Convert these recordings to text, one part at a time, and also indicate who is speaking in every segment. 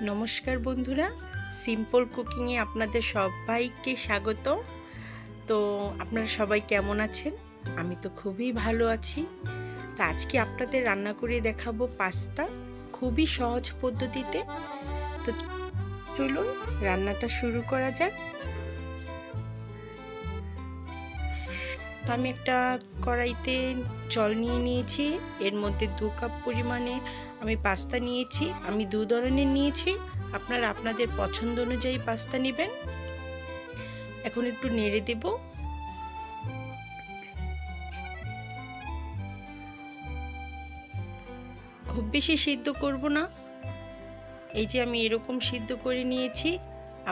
Speaker 1: নমস্কার বন্ধুরা, সিম্পল কুকিংয়ে আপনাদের সবাইকে স্বাগত। তো আপনারা সবাই কেমন আছেন? আমি তো খুবই ভালো আছি। তো আজকে আপনাদের রান্না করে দেখাবো পাস্তা, খুবই সহজ পদ্ধতিতে। তো চলুন রান্নাটা শুরু করা যাক। তো আমি একটা কড়াইতে জল নিয়ে নিয়েছি, এর মধ্যে 2 কাপ পরিমাণে আমি পাস্তা নিয়েছি। আমি 2 ধরনের নিয়েছি, আপনারা আপনাদের পছন্দ অনুযায়ী পাস্তা নেবেন। এখন একটু নেড়ে দেব। খুব বেশি সিদ্ধ করব না, এই যে আমি এরকম সিদ্ধ করে নিয়েছি,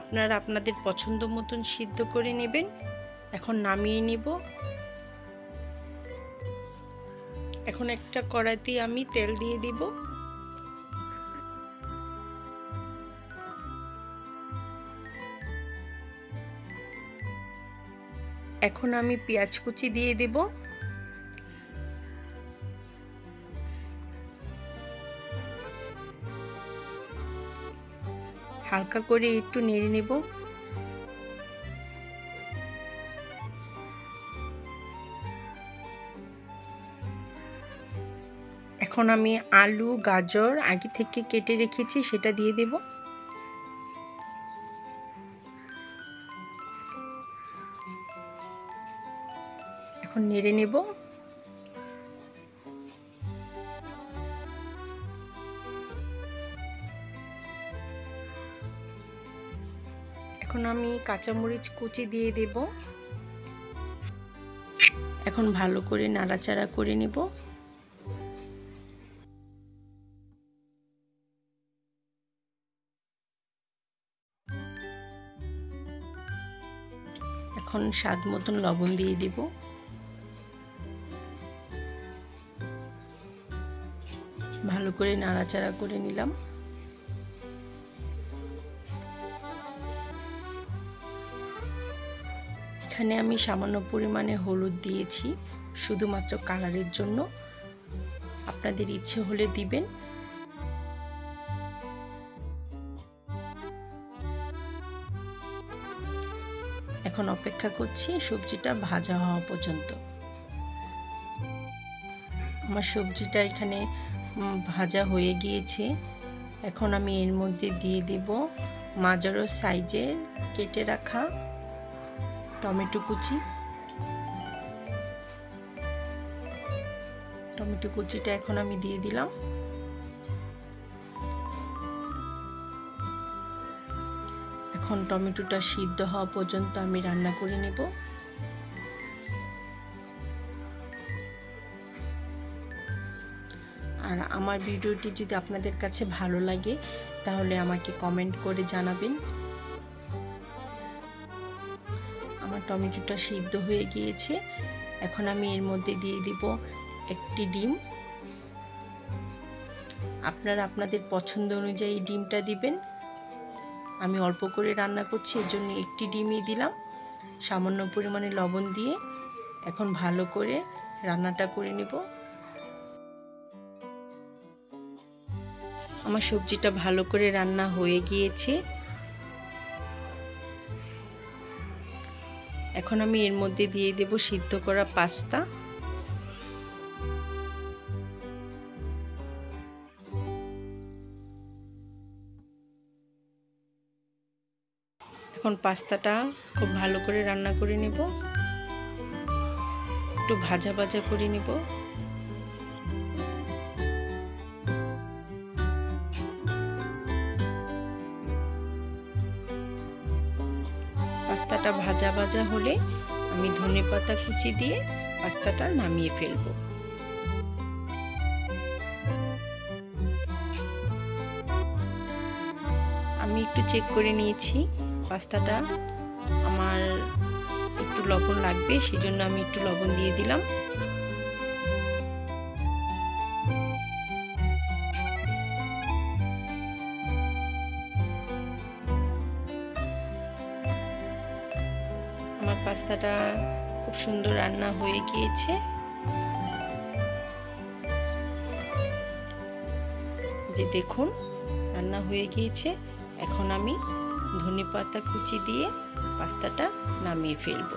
Speaker 1: আপনারা আপনাদের পছন্দ মতন সিদ্ধ করে নেবেন। এখন নামিয়ে নেব। এখন একটা কড়াইতে আমি তেল দিয়ে দিব। এখন আমি পেঁয়াজ কুচি দিয়ে দেব। হালকা করে একটু নেড়ে নেব। এখন আমি আলু গাজর আগে থেকে কেটে রেখেছি, সেটা দিয়ে দেব। এখন নেড়ে নেব। এখন আমি কাঁচামরিচ কুচি দিয়ে দেব। এখন ভালো করে নাড়াচাড়া করে নেব। এখন স্বাদ মতন লবণ দিয়ে দেব। ভালো করে নাড়াচাড়া করে নিলাম। এখানে আমি সামান্য পরিমাণে হলুদ দিয়েছি, শুধুমাত্র কালারের জন্য, আপনাদের ইচ্ছে হলে দিবেন। এখন অপেক্ষা করছি সবজিটা ভাজা হওয়া পর্যন্ত। আমার সবজিটা এখানে ভাজা হয়ে গিয়েছে। এখন আমি এর মধ্যে দিয়ে দেব মাঝারো সাইজের কেটে রাখা টমেটো কুচি। টমেটো কুচিটা এখন আমি দিয়ে দিলাম। এখন টমেটোটা সিদ্ধ হওয়া পর্যন্ত আমি রান্না করে নেব। আর আমার ভিডিওটি যদি আপনাদের কাছে ভালো লাগে তাহলে আমাকে কমেন্ট করে জানাবেন। আমার টমেটোটা সিদ্ধ হয়ে গিয়েছে। এখন আমি এর মধ্যে দিয়ে দিব একটি ডিম। আপনারা আপনাদের পছন্দ অনুযায়ী ডিমটা দিবেন। আমি অল্প করে রান্না করছি, এর জন্য একটি ডিমই দিলাম। সামান্য পরিমাণে লবণ দিয়ে এখন ভালো করে রান্নাটা করে নেব। আমার সবজিটা ভালো করে রান্না হয়ে গিয়েছে। এখন আমি এর মধ্যে দিয়ে দেব সিদ্ধ করা পাস্তা। এখন পাস্তাটা খুব ভালো করে রান্না করে নেব, একটু ভাজা ভাজা করে নেব। পাস্তাটা ভাজা ভাজা হলে আমি ধনেপাতা কুচি দিয়ে পাস্তাটা নামিয়ে ফেলবো। আমি একটু চেক করে নিয়েছি, পাস্তাটা আমার একটু লবণ লাগবে, সেজন্য আমি একটু লবণ দিয়ে দিলাম। আমার পাস্তাটা খুব সুন্দর রান্না হয়ে গিয়েছে। যে দেখুন রান্না হয়ে গিয়েছে। এখন আমি ধনেপাতা কুচি দিয়ে পাস্তাটা নামিয়ে ফেলবো।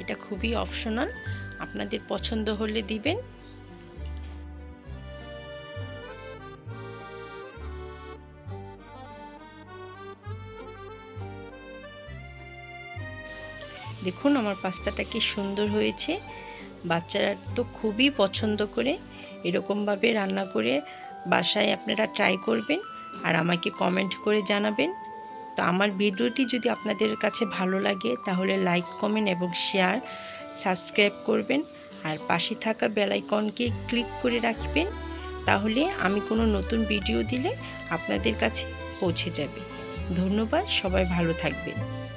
Speaker 1: এটা খুবই অপশনাল, আপনাদের পছন্দ হলে দিবেন। দেখুন আমার পাস্তাটা কি সুন্দর হয়েছে। বাচ্চারা তো খুবই পছন্দ করে। এরকমভাবে রান্না করে বাসায় আপনারা ট্রাই করবেন আর আমাকে কমেন্ট করে জানাবেন। তো আমার ভিডিওটি যদি আপনাদের কাছে ভালো লাগে তাহলে লাইক, কমেন্ট এবং শেয়ার, সাবস্ক্রাইব করবেন আর পাশে থাকা বেল আইকনকে ক্লিক করে রাখবেন। তাহলে আমি কোনো নতুন ভিডিও দিলে আপনাদের কাছে পৌঁছে যাবে। ধন্যবাদ, সবাই ভালো থাকবেন।